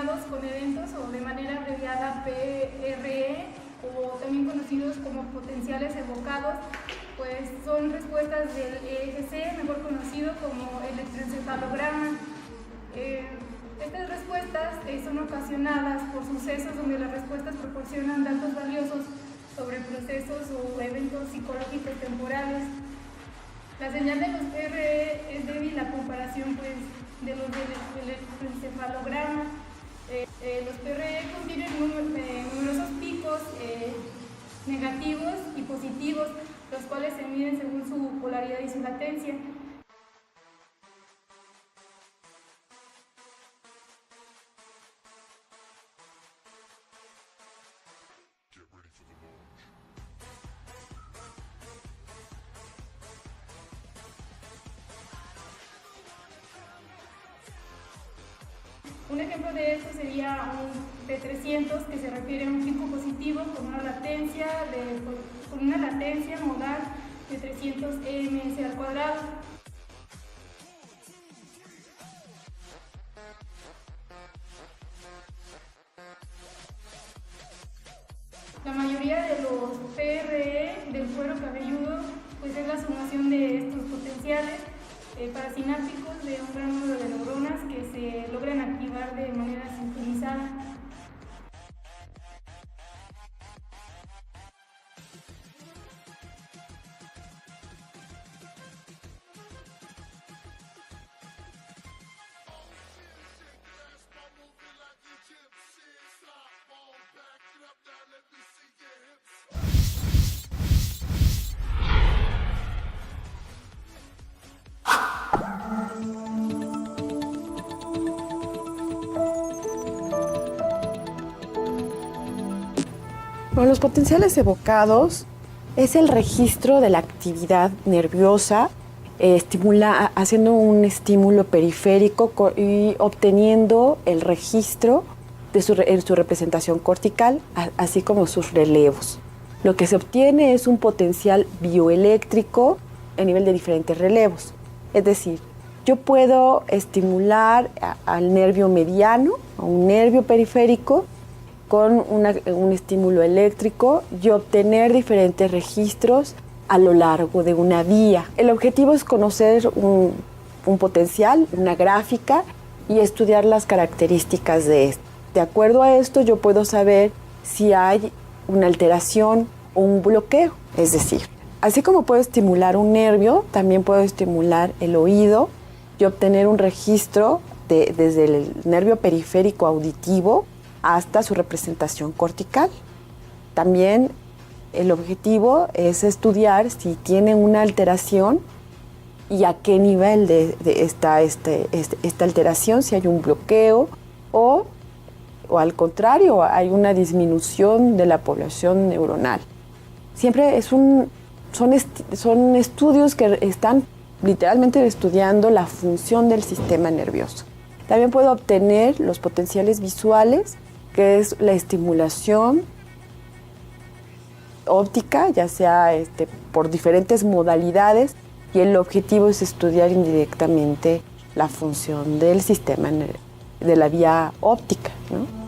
relacionados con eventos o de manera abreviada PRE, o también conocidos como potenciales evocados, pues son respuestas del EEG, mejor conocido como electroencefalograma. Estas respuestas son ocasionadas por sucesos donde las respuestas proporcionan datos valiosos sobre procesos o eventos psicológicos temporales. La señal de los PRE es débil a comparación pues, de los del electroencefalograma. Los PRE contienen numerosos picos negativos y positivos, los cuales se miden según su polaridad y su latencia. Un ejemplo de esto sería un P300, que se refiere a un pico positivo con una latencia modal de 300 EMS al cuadrado. La mayoría de los PRE del cuero cabelludo pues es la sumación de estos potenciales parasinápticos de un gran número de neuronas que se logran activar de manera sincronizada. Bueno, los potenciales evocados es el registro de la actividad nerviosa, haciendo un estímulo periférico y obteniendo el registro de su representación cortical, así como sus relevos. Lo que se obtiene es un potencial bioeléctrico a nivel de diferentes relevos. Es decir, yo puedo estimular al nervio mediano, a un nervio periférico, con un estímulo eléctrico y obtener diferentes registros a lo largo de una vía. El objetivo es conocer un potencial, una gráfica, y estudiar las características de esto. De acuerdo a esto, yo puedo saber si hay una alteración o un bloqueo. Es decir, así como puedo estimular un nervio, también puedo estimular el oído y obtener un registro desde el nervio periférico auditivo hasta su representación cortical. También el objetivo es estudiar si tiene una alteración y a qué nivel está esta alteración, si hay un bloqueo o al contrario, hay una disminución de la población neuronal. Siempre son estudios que están literalmente estudiando la función del sistema nervioso. También puedo obtener los potenciales visuales, que es la estimulación óptica, ya sea por diferentes modalidades, y el objetivo es estudiar indirectamente la función del sistema de la vía óptica, ¿no?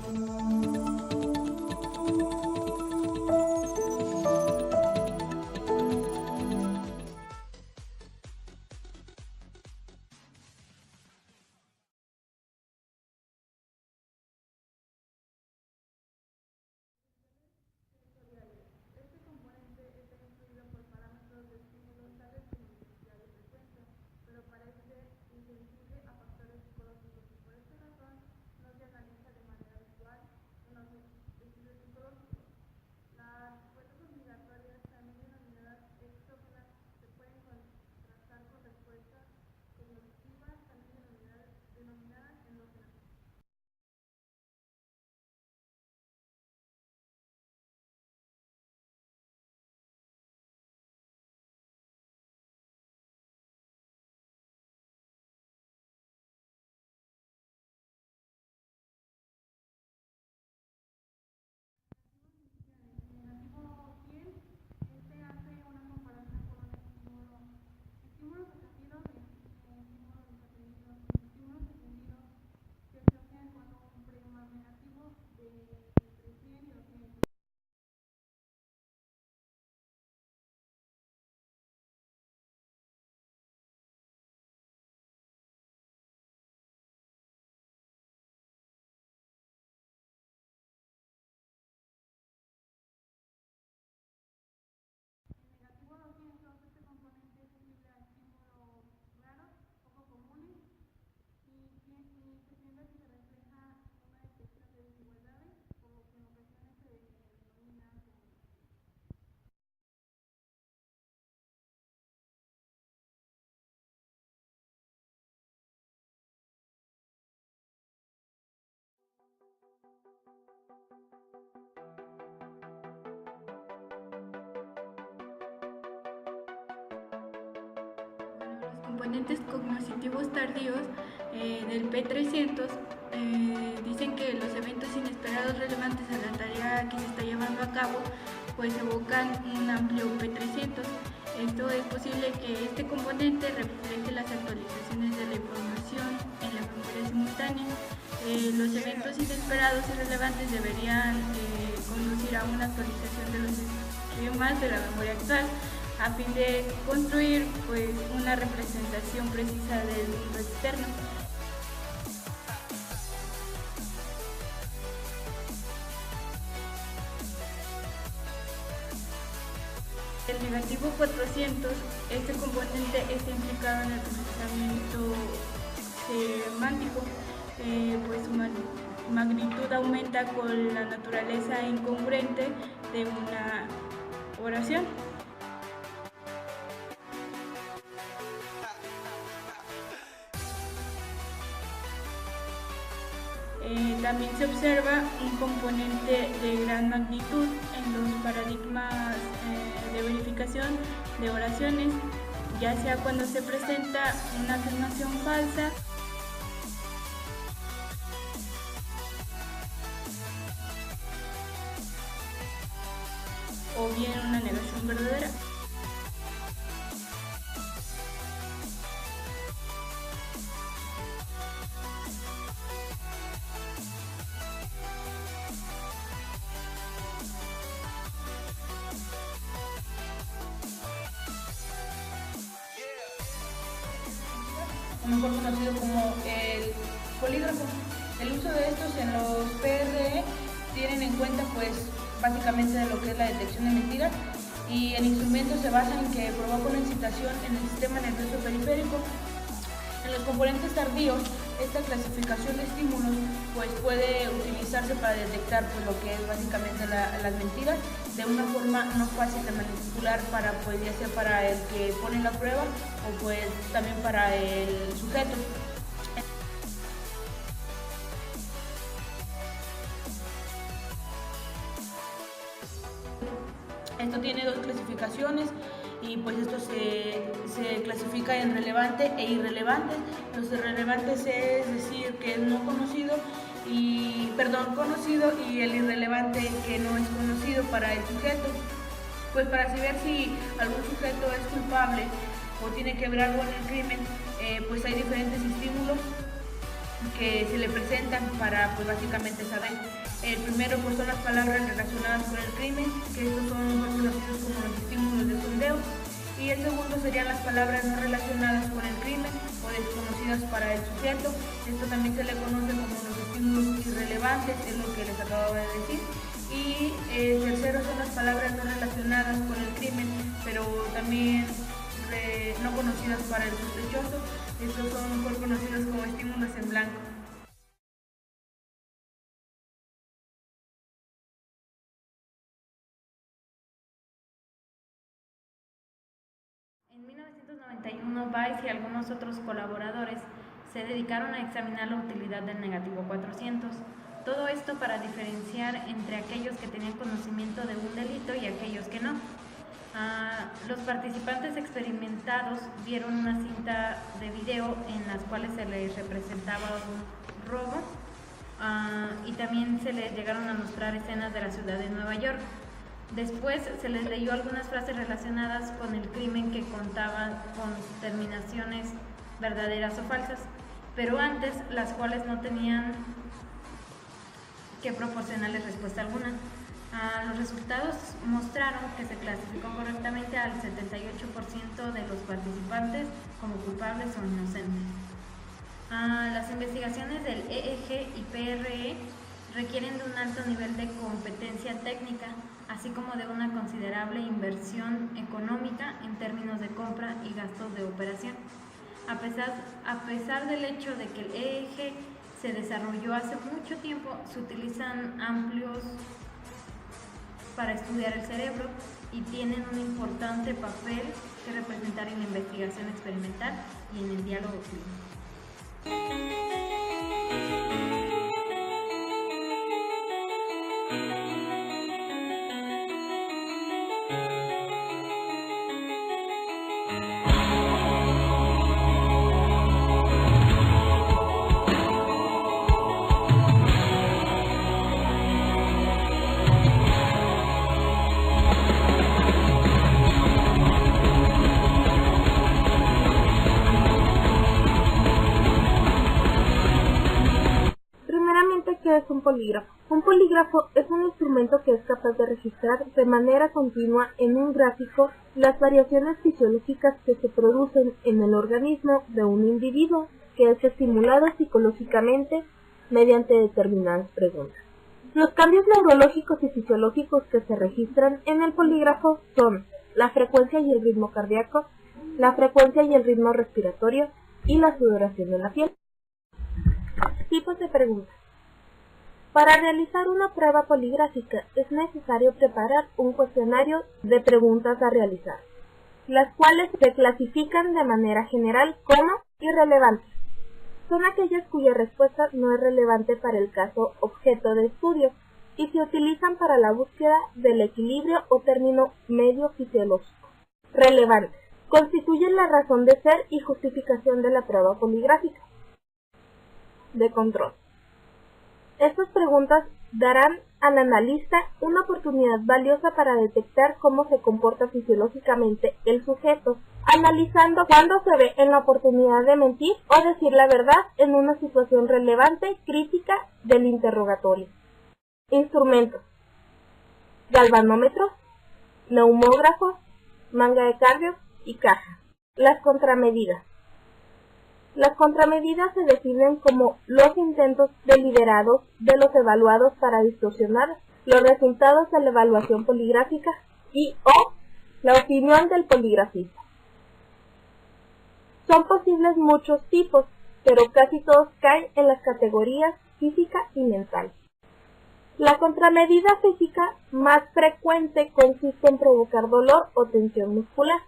Insensible a factores psicológicos y por esta razón no se analiza de manera Los componentes cognitivos tardíos del P300 dicen que los eventos inesperados relevantes a la tarea que se está llevando a cabo pues evocan un amplio P300. Esto es posible que este componente refleje las actualizaciones de la información en la memoria simultánea. Los eventos inesperados y relevantes deberían conducir a una actualización de los esquemas de la memoria actual a fin de construir pues, una representación precisa del mundo externo. El negativo 400, este componente está implicado en el procesamiento semántico, pues su magnitud aumenta con la naturaleza incongruente de una oración. También se observa un componente de gran magnitud en los paradigmas de verificación de oraciones, ya sea cuando se presenta una afirmación falsa o bien una negación verdadera. Mejor conocido como el polígrafo. El uso de estos en los PRE tienen en cuenta pues básicamente de lo que es la detección de mentiras, y el instrumento se basa en que provoca una excitación en el sistema nervioso periférico. En los componentes tardíos, esta clasificación de estímulos pues puede utilizarse para detectar pues, lo que es básicamente las mentiras de una forma no fácil de manipular, para pues ya sea para el que pone la prueba o pues también para el sujeto. Esto tiene dos clasificaciones y pues esto se clasifica en relevante e irrelevante. Los irrelevantes es decir que es no conocido conocido, y el irrelevante que no es conocido para el sujeto. Pues para saber si algún sujeto es culpable o tiene que ver algo en el crimen, pues hay diferentes estímulos que se le presentan para pues básicamente saber. El primero pues son las palabras relacionadas con el crimen, que estos son conocidos como los estímulos de sondeo, y el segundo serían las palabras no relacionadas con el crimen o desconocidas para el sujeto. Esto también se le conoce como los estímulos irrelevantes, es lo que les acabo de decir. Y el tercero son las palabras no relacionadas con el crimen, pero también no conocidas para el sospechoso. Estos son mejor conocidos como estímulos en blanco. En 1991, Weiss y algunos otros colaboradores se dedicaron a examinar la utilidad del negativo 400. Todo esto para diferenciar entre aquellos que tenían conocimiento de un delito y aquellos que no. Los participantes experimentados vieron una cinta de video en las cuales se les representaba un robo y también se les llegaron a mostrar escenas de la ciudad de Nueva York. Después se les leyó algunas frases relacionadas con el crimen que contaban con terminaciones verdaderas o falsas, pero antes las cuales no tenían que proporcionarles respuesta alguna. Los resultados mostraron que se clasificó correctamente al 78% de los participantes como culpables o inocentes. Las investigaciones del EEG y PRE requieren de un alto nivel de competencia técnica, así como de una considerable inversión económica en términos de compra y gastos de operación. A pesar del hecho de que el EEG se desarrolló hace mucho tiempo, se utilizan amplios para estudiar el cerebro y tienen un importante papel que representar en la investigación experimental y en el diálogo clínico. polígrafo? Un polígrafo es un instrumento que es capaz de registrar de manera continua en un gráfico las variaciones fisiológicas que se producen en el organismo de un individuo que es estimulado psicológicamente mediante determinadas preguntas. Los cambios neurológicos y fisiológicos que se registran en el polígrafo son la frecuencia y el ritmo cardíaco, la frecuencia y el ritmo respiratorio y la sudoración de la piel. Tipos de preguntas. Para realizar una prueba poligráfica es necesario preparar un cuestionario de preguntas a realizar, las cuales se clasifican de manera general como irrelevantes. Son aquellas cuya respuesta no es relevante para el caso objeto de estudio y se utilizan para la búsqueda del equilibrio o término medio fisiológico. Relevantes. Constituyen la razón de ser y justificación de la prueba poligráfica. De control. Estas preguntas darán al analista una oportunidad valiosa para detectar cómo se comporta fisiológicamente el sujeto, analizando cuándo se ve en la oportunidad de mentir o decir la verdad en una situación relevante, crítica del interrogatorio. Instrumentos: galvanómetro, neumógrafo, manga de cardio y caja. Las contramedidas. Las contramedidas se definen como los intentos deliberados de los evaluados para distorsionar los resultados de la evaluación poligráfica y o la opinión del poligrafista. Son posibles muchos tipos, pero casi todos caen en las categorías física y mental. La contramedida física más frecuente consiste en provocar dolor o tensión muscular.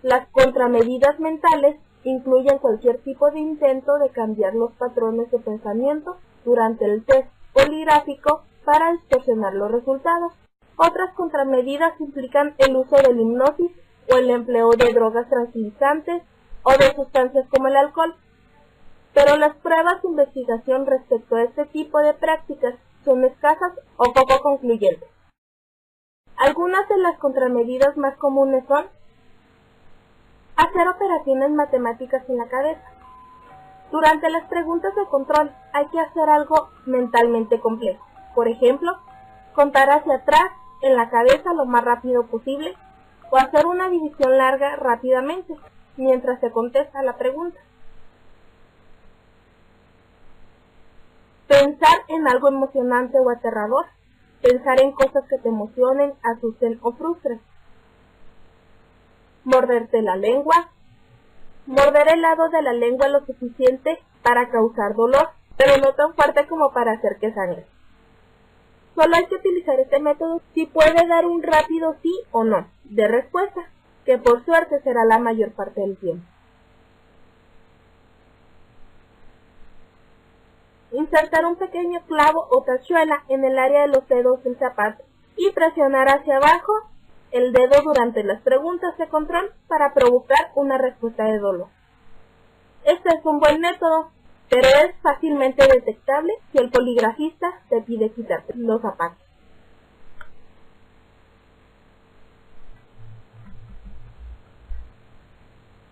Las contramedidas mentales incluyen cualquier tipo de intento de cambiar los patrones de pensamiento durante el test poligráfico para distorsionar los resultados. Otras contramedidas implican el uso de la hipnosis o el empleo de drogas tranquilizantes o de sustancias como el alcohol. Pero las pruebas de investigación respecto a este tipo de prácticas son escasas o poco concluyentes. Algunas de las contramedidas más comunes son hacer operaciones matemáticas en la cabeza. Durante las preguntas de control hay que hacer algo mentalmente complejo. Por ejemplo, contar hacia atrás en la cabeza lo más rápido posible o hacer una división larga rápidamente mientras se contesta la pregunta. Pensar en algo emocionante o aterrador. Pensar en cosas que te emocionen, asusten o frustren. Morderte la lengua. Morder el lado de la lengua lo suficiente para causar dolor, pero no tan fuerte como para hacer que sangre. Solo hay que utilizar este método si puede dar un rápido sí o no de respuesta, que por suerte será la mayor parte del tiempo. Insertar un pequeño clavo o tachuela en el área de los dedos del zapato y presionar hacia abajo el dedo durante las preguntas de control para provocar una respuesta de dolor. Este es un buen método, pero es fácilmente detectable si el poligrafista te pide quitarte los zapatos.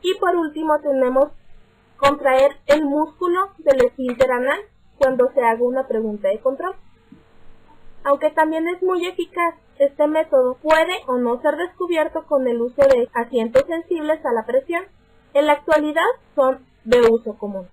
Y por último tenemos contraer el músculo del esfínter anal cuando se haga una pregunta de control. Aunque también es muy eficaz, este método puede o no ser descubierto con el uso de asientos sensibles a la presión. En la actualidad son de uso común.